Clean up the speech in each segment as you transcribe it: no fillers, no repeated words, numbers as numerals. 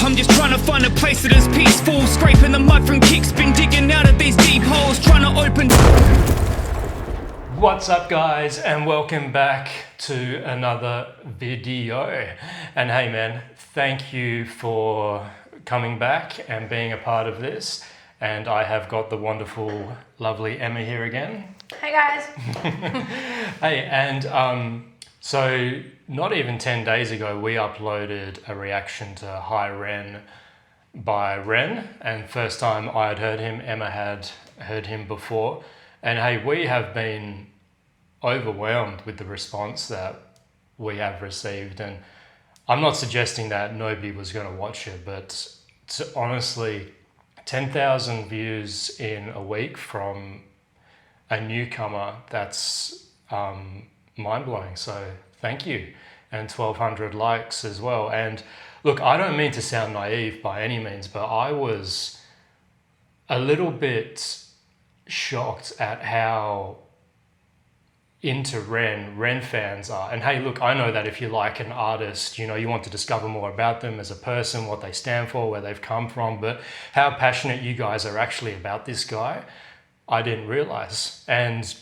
I'm just trying to find a place that is peaceful. Scraping the mud from kicks, been digging out of these deep holes, trying to open. What's up guys, and welcome back to another video. And hey man, thank you for coming back and being a part of this. And I have got the wonderful, lovely Emma here again. Hey guys. Hey, and so not even 10 days ago, we uploaded a reaction to Hi Ren by Ren. And first time I had heard him, Emma had heard him before. And hey, we have been overwhelmed with the response that we have received. And I'm not suggesting that nobody was going to watch it, but honestly, 10,000 views in a week from a newcomer, that's mind-blowing. So thank you. And 1,200 likes as well. And look, I don't mean to sound naive by any means, but I was a little bit shocked at how into Ren fans are. And hey, look, I know that if you like an artist, you know, you want to discover more about them as a person, what they stand for, where they've come from, but how passionate you guys are actually about this guy, I didn't realize. And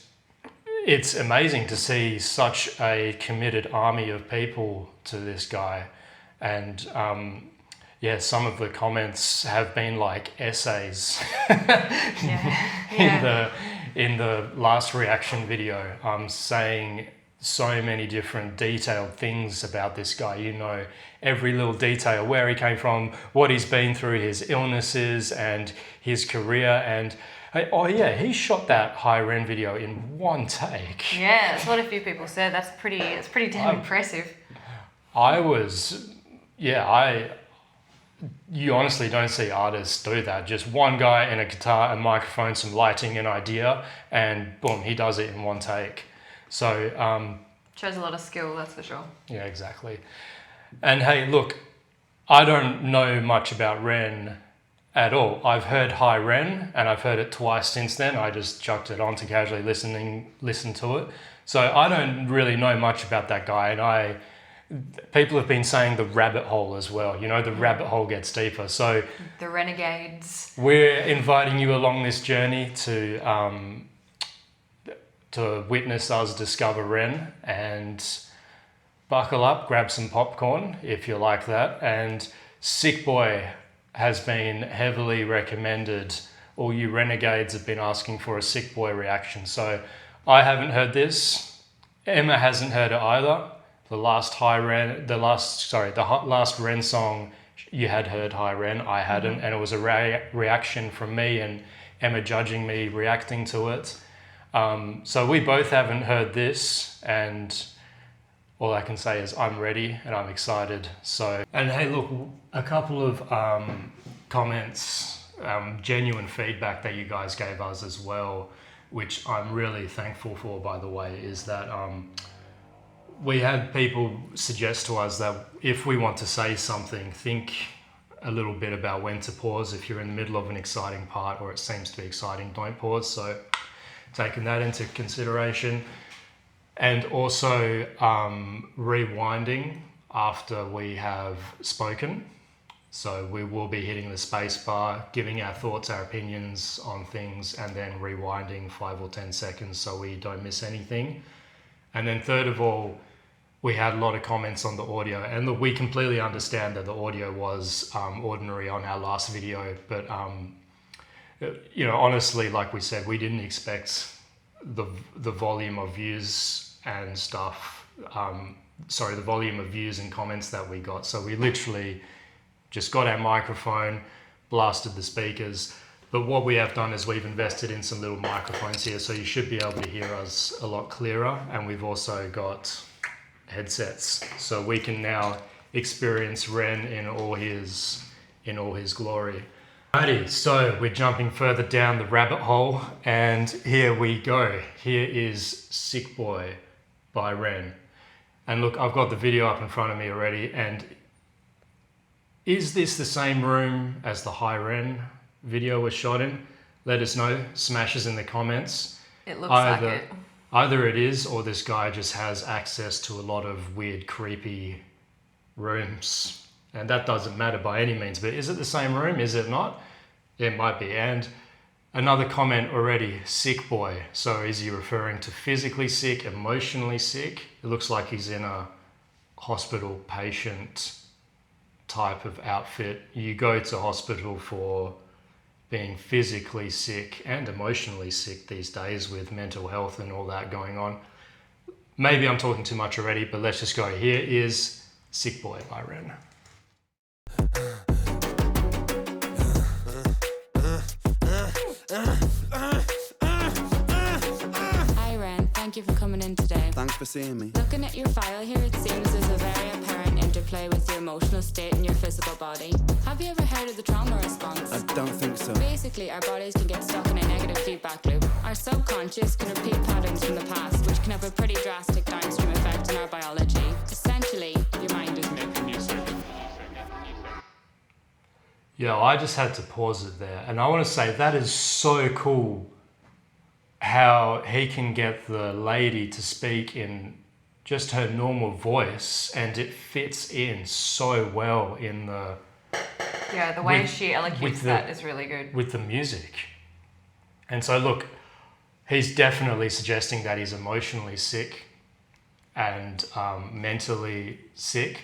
it's amazing to see such a committed army of people to this guy. And yeah, some of the comments have been like essays in the last reaction video, saying so many different detailed things about this guy. You know, every little detail, where he came from, what he's been through, his illnesses and his career. And oh yeah, he shot that Hi Ren video in one take. Yeah, that's what a few people said. It's pretty damn impressive. You honestly don't see artists do that. Just one guy and a guitar, a microphone, some lighting, an idea, and boom, he does it in one take. So shows a lot of skill, that's for sure. Yeah, exactly. And hey, look, I don't know much about Ren at all. I've heard Hi Ren, and I've heard it twice since then. I just chucked it on to casually listen to it. So I don't really know much about that guy, and people have been saying the rabbit hole as well. You know, the rabbit hole gets deeper. So the renegades. We're inviting you along this journey to witness us discover Ren, and buckle up, grab some popcorn if you like that. And Sick Boi has been heavily recommended. All you renegades have been asking for a Sick Boi reaction. So I haven't heard this. Emma hasn't heard it either. The last Ren song, you had heard Hi Ren, I hadn't, and it was a reaction from me and Emma judging me reacting to it. So we both haven't heard this, and all I can say is I'm ready and I'm excited. So, and hey, look, a couple of comments, genuine feedback that you guys gave us as well, which I'm really thankful for, by the way, is that we had people suggest to us that if we want to say something, think a little bit about when to pause. If you're in the middle of an exciting part or it seems to be exciting, don't pause. So taking that into consideration. And also rewinding after we have spoken. So we will be hitting the space bar, giving our thoughts, our opinions on things, and then rewinding 5 or 10 seconds so we don't miss anything. And then third of all, we had a lot of comments on the audio, and look, we completely understand that the audio was ordinary on our last video, but you know, honestly, like we said, we didn't expect the volume of views and stuff. The volume of views and comments that we got. So we literally just got our microphone, blasted the speakers. But what we have done is we've invested in some little microphones here, so you should be able to hear us a lot clearer. And we've also got headsets, so we can now experience Ren in all his glory. Alrighty, so we're jumping further down the rabbit hole, and here we go. Here is Sick Boi by Ren. And look, I've got the video up in front of me already, and is this the same room as the Hi Ren video was shot in? Let us know, smashes in the comments. It looks like it. Either it is, or this guy just has access to a lot of weird, creepy rooms And that doesn't matter by any means, but is it the same room? Is it not? It might be. And another comment already, sick boy. So is he referring to physically sick, emotionally sick? It looks like he's in a hospital patient type of outfit. You go to hospital for being physically sick and emotionally sick these days with mental health and all that going on. Maybe I'm talking too much already, but let's just go. Here is Sick Boi by Ren. Hi Ren, thank you for coming in today. Thanks for seeing me. Looking at your file here, it seems there's a very apparent interplay with your emotional state and your physical body. Have you ever heard of the trauma response? I don't think so. Basically, our bodies can get stuck in a negative feedback loop. Our subconscious can repeat patterns from the past, which can have a pretty drastic downstream effect on our biology. Essentially, your mind is making you sick. Yeah, I just had to pause it there. And I want to say that is so cool how he can get the lady to speak in just her normal voice and it fits in so well in the... Yeah, the way With- she with elocutes the- that is really good. with the music. And so look, he's definitely suggesting that he's emotionally sick and mentally sick.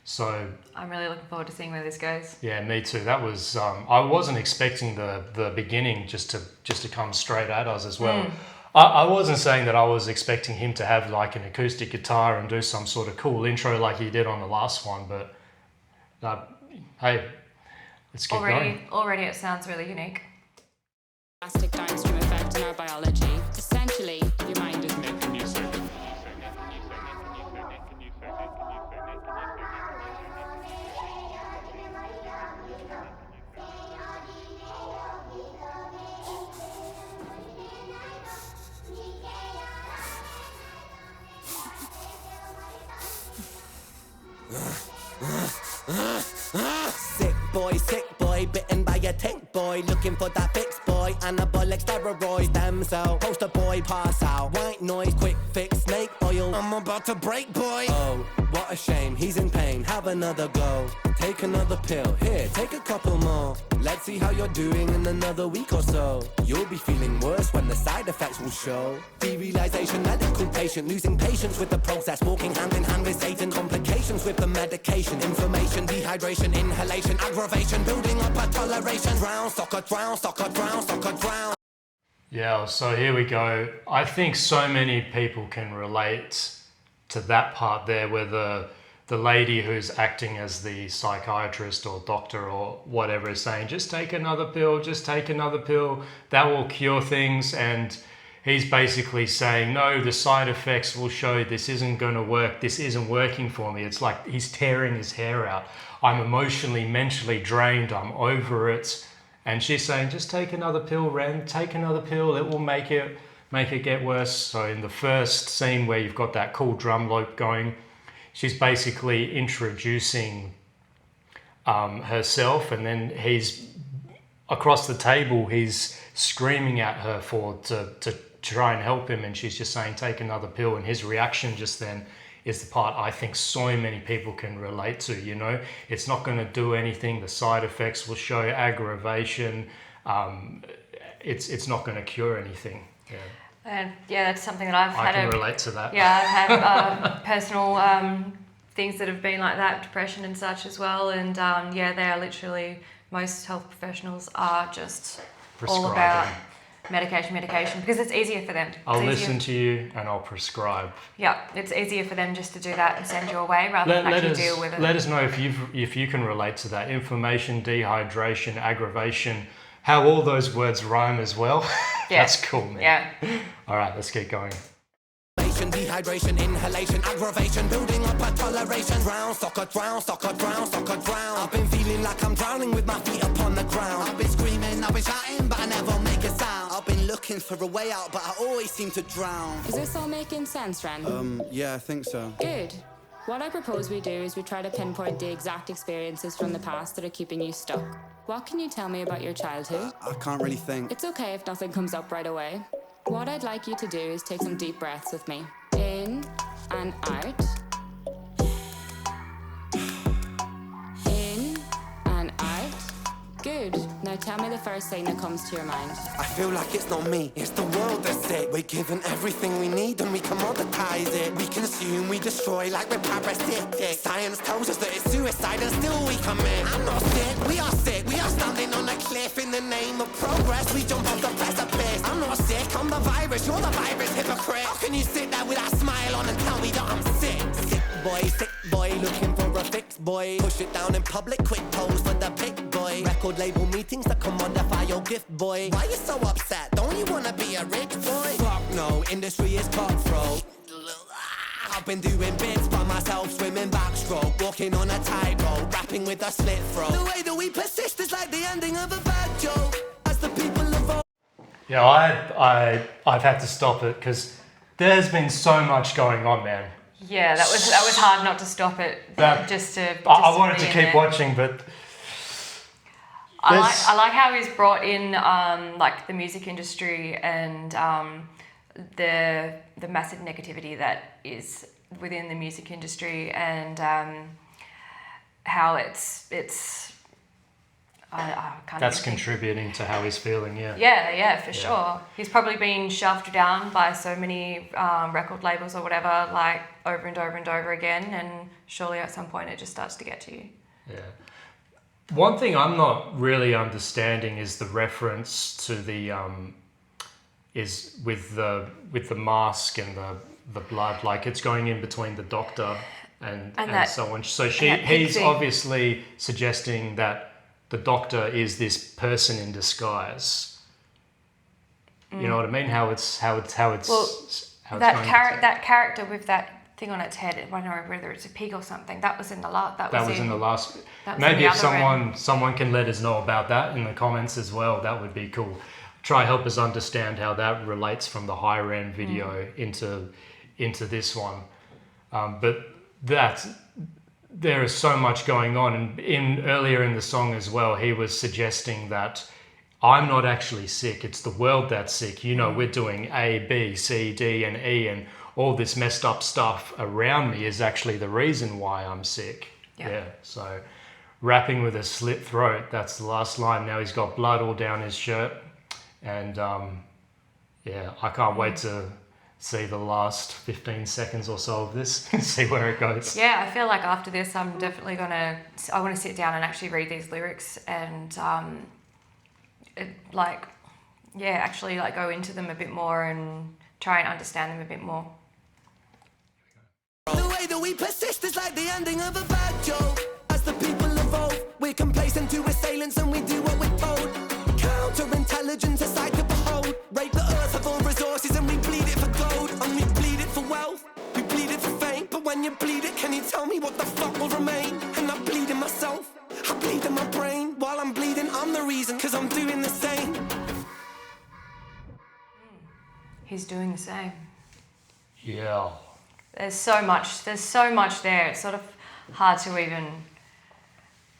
So I'm really looking forward to seeing where this goes. yeah, me too. That was I wasn't expecting the beginning just to come straight at us as well. I wasn't saying that I was expecting him to have like an acoustic guitar and do some sort of cool intro like he did on the last one, but hey, let's get going. Already it sounds really unique. Drastic downstream effect on our biology. Essentially, your mind is making you sick. Sick boy, bitten by a tick boy, looking for that fix boy, anabolic steroids, damn cell, poster boy, pass out, white noise, quick fix, snake oil, I'm about to break boy. Oh, what a shame, he's in pain, have another go, take another pill, here, take a couple more, let's see how you're doing in another week or so, you'll be feeling worse when the side effects will show, derealization, medical patient, losing patience with the process, walking hand in hand with Satan, complications with the medication, inflammation, dehydration, inhalation, aggravation, building up a toleration, drown, soccer, drown, soccer, drown, soccer, drown. Yeah, so here we go. I think so many people can relate to that part there where the lady who's acting as the psychiatrist or doctor or whatever is saying, just take another pill, just take another pill, that will cure things. And he's basically saying, no, the side effects will show this isn't going to work, this isn't working for me. It's like he's tearing his hair out. I'm emotionally, mentally drained, I'm over it. And she's saying, just take another pill, Ren, take another pill, it will make it get worse. So in the first scene where you've got that cool drum loop going, she's basically introducing herself, and then he's across the table, he's screaming at her to try and help him, and she's just saying, take another pill. And his reaction just then is the part I think so many people can relate to. You know, it's not going to do anything. The side effects will show aggravation. It's not going to cure anything. Yeah. And yeah, that's something that I've I had. can relate to that. Yeah, I've had personal things that have been like that, depression and such as well. And yeah, they are literally, most health professionals are just all about medication, because it's easier for them. I'll listen to you and I'll prescribe. Yeah, it's easier for them just to do that and send you away rather than actually deal with it. Let us know if you can relate to that. Inflammation, dehydration, aggravation, how all those words rhyme as well. Yeah. That's cool, man. Yeah. All right, let's get going. Dehydration, inhalation, aggravation, building up a toleration. Drown, soccer, drown, soccer, drown, soccer, drown. I've been feeling like I'm drowning with my feet upon the ground. I've been screaming, I've been shouting, but I never make a sound. I've been looking for a way out, but I always seem to drown. Is this all making sense, Ren? Yeah, I think so. Good. What I propose we do is we try to pinpoint the exact experiences from the past that are keeping you stuck. What can you tell me about your childhood? I can't really think. It's okay if nothing comes up right away. What I'd like you to do is take some deep breaths with me. In and out. Now tell me the first thing that comes to your mind. I feel like it's not me, it's the world that's sick. We're given everything we need and we commoditize it. We consume, we destroy like we're parasitic. Science tells us that it's suicide and still we commit. I'm not sick, we are sick. We are standing on a cliff in the name of progress. We jump off the precipice. I'm not sick, I'm the virus, you're the virus, hypocrite. How can you sit there with that smile on and tell me that I'm sick? Sick boy, looking for a fix, boy. Push it down in public, quick pose for the big boy. Record label meetings that commodify your gift, boy. Why you so upset? Don't you wanna be a rich boy? Fuck no, industry is cutthroat. I've been doing bits by myself, swimming backstroke, walking on a tightrope, rapping with a slit throat. The way that we persist is like the ending of a bad joke. As the people evolve. Yeah, I've had to stop it because there's been so much going on, man. Yeah, that was hard not to stop it. I wanted to keep watching, but I like how he's brought in like the music industry and the massive negativity that is within the music industry and how it's I can't that's even think. contributing to how he's feeling. Yeah, for sure. He's probably been shoved down by so many record labels or whatever, like over and over and over again, and surely at some point it just starts to get to you. Yeah. One thing I'm not really understanding is the reference to the is with the he's and the blood, like it's going in between the doctor and so on. So he's obviously suggesting that the doctor is this person in disguise. You know what I mean? How it's Well, that character with that thing on its head, I don't know whether it's a pig or something. That was in the last. That was in the last. That was Maybe in the if other someone can let us know about that in the comments as well, that would be cool. Try help us understand how that relates from the higher end video into this one. But there is so much going on, and earlier in the song as well, he was suggesting that I'm not actually sick, it's the world that's sick. You know, we're doing A, B, C, D, and E, and all this messed up stuff around me is actually the reason why I'm sick. Yeah. So rapping with a slit throat, that's the last line. Now he's got blood all down his shirt, and I can't wait to see the last 15 seconds or so of this and see where it goes. Yeah, I feel like after this, I'm definitely I want to sit down and actually read these lyrics and actually go into them a bit more and try and understand them a bit more. The way that we persist is like the ending of a bad joke. As the people evolve, we're complacent to assailants and we do what we're told. Counterintelligence, a sight to behold. Rape the earth of all resources and we bleed it for gold. And we bleed it for wealth, we bleed it for fame. But when you bleed it, can you tell me what the fuck will remain? And I bleed in myself, I bleed in my brain. While I'm bleeding, I'm the reason, cause I'm doing the same. He's doing the same. Yeah. There's so much there. It's sort of hard to even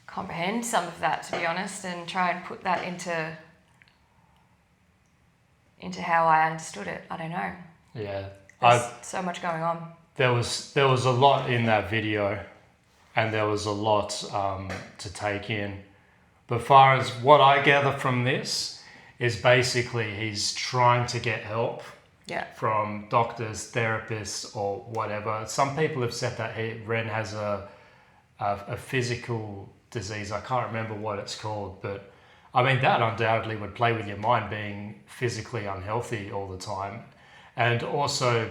comprehend some of that, to be honest, and try and put that into how I understood it. I don't know. Yeah. There's so much going on. There was a lot in that video, and there was a lot to take in. But far as what I gather from this is basically he's trying to get help from doctors, therapists, or whatever. Some people have said that Ren has a physical disease. I can't remember what it's called, but I mean that undoubtedly would play with your mind, being physically unhealthy all the time, and also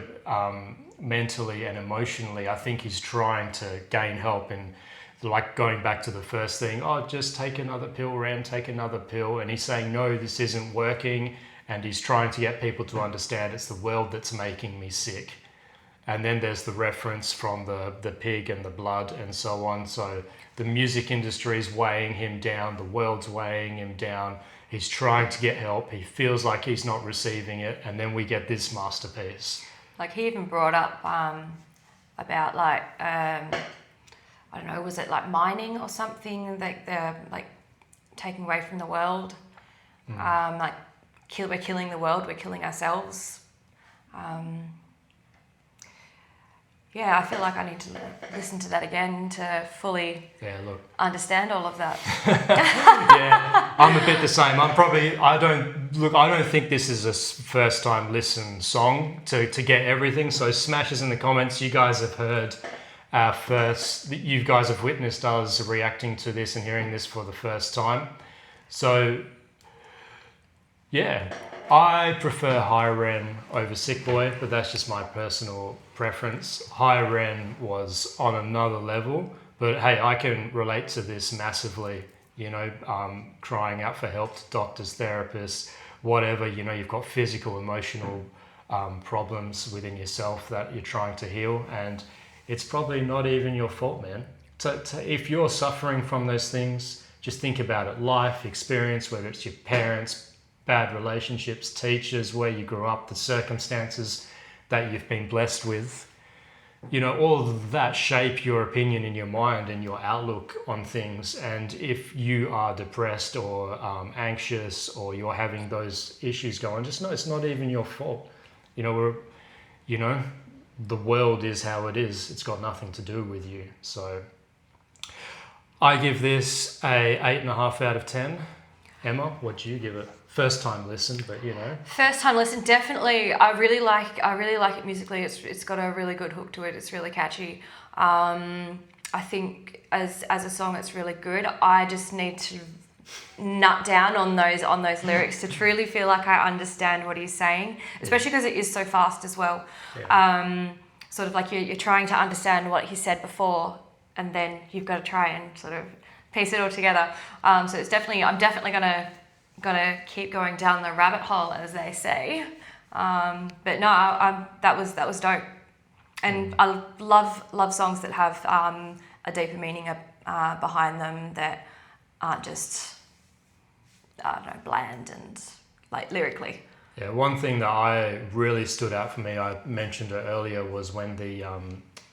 mentally and emotionally. I think he's trying to gain help, and like going back to the first thing, just take another pill, Ren, take another pill, and he's saying no, this isn't working, and he's trying to get people to understand it's the world that's making me sick. And then there's the reference from the pig and the blood and so on. So the music industry is weighing him down. The world's weighing him down. He's trying to get help. He feels like he's not receiving it. And then we get this masterpiece. Like he even brought up about I don't know, was it like mining or something? Like they're like taking away from the world. We're killing the world. We're killing ourselves. yeah, I feel like I need to listen to that again to fully understand all of that. Yeah, I'm a bit the same. I don't think this is a first time listen song to get everything. So smash us in the comments. You guys have heard you guys have witnessed us reacting to this and hearing this for the first time. So yeah, I prefer High Ren over Sick Boi, but that's just my personal preference. High Ren was on another level, but hey, I can relate to this massively, you know, crying out for help to doctors, therapists, whatever, you know, you've got physical, emotional problems within yourself that you're trying to heal, and it's probably not even your fault, man. If you're suffering from those things, just think about it. Life experience, whether it's your parents, bad relationships, teachers, where you grew up, the circumstances that you've been blessed with, you know, all of that shape your opinion in your mind and your outlook on things. And if you are depressed or anxious, or you're having those issues going, just know it's not even your fault. You know, the world is how it is. It's got nothing to do with you. So I give this a 8.5 out of 10. Emma, what do you give it? First time listen, but you know. First time listen, definitely. I really like it musically. It's got a really good hook to it. It's really catchy. I think as a song, it's really good. I just need to nut down on those lyrics to truly feel like I understand what he's saying, especially because it is so fast as well. Yeah. Sort of like you're trying to understand what he said before, and then you've got to try and sort of piece it all together. So it's I'm definitely gonna keep going down the rabbit hole, as they say. But no, that was dope, and I love songs that have a deeper meaning behind them, that aren't just, I don't know, bland and like lyrically. Yeah, one thing that I really stood out for me, I mentioned it earlier, was when the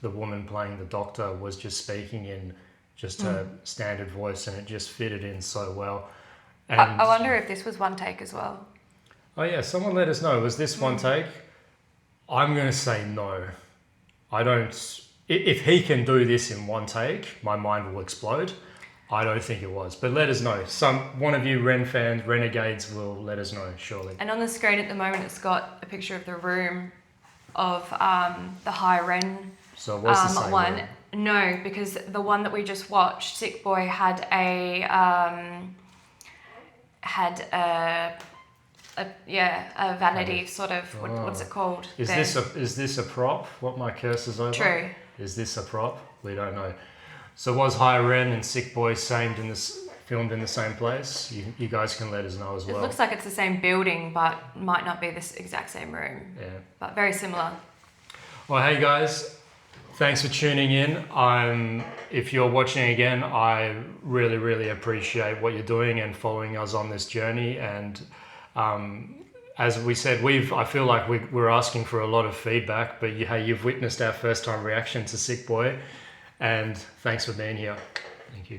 woman playing the doctor was just speaking in just her standard voice, and it just fitted in so well. And I wonder if this was one take as well. Oh yeah, someone let us know. Was this one take? I'm going to say no. I don't. If he can do this in one take, my mind will explode. I don't think it was, but let us know. One of you Ren fans, renegades, will let us know, surely. And on the screen at the moment, it's got a picture of the room of the High Ren. So what's the same one? room? No, because the one that we just watched, Sick Boi, had a vanity sort of. What's it called? Is this a prop? What my curse is over? True. Is this a prop? We don't know. So was High Ren and Sick Boi filmed in the same place? You guys can let us know as well. It looks like it's the same building, but might not be this exact same room. Yeah. But very similar. Well, hey guys, thanks for tuning in. If you're watching again, I really, really appreciate what you're doing and following us on this journey. And as we said, I feel like we're asking for a lot of feedback, but you've witnessed our first time reaction to Sick Boi. And thanks for being here. Thank you.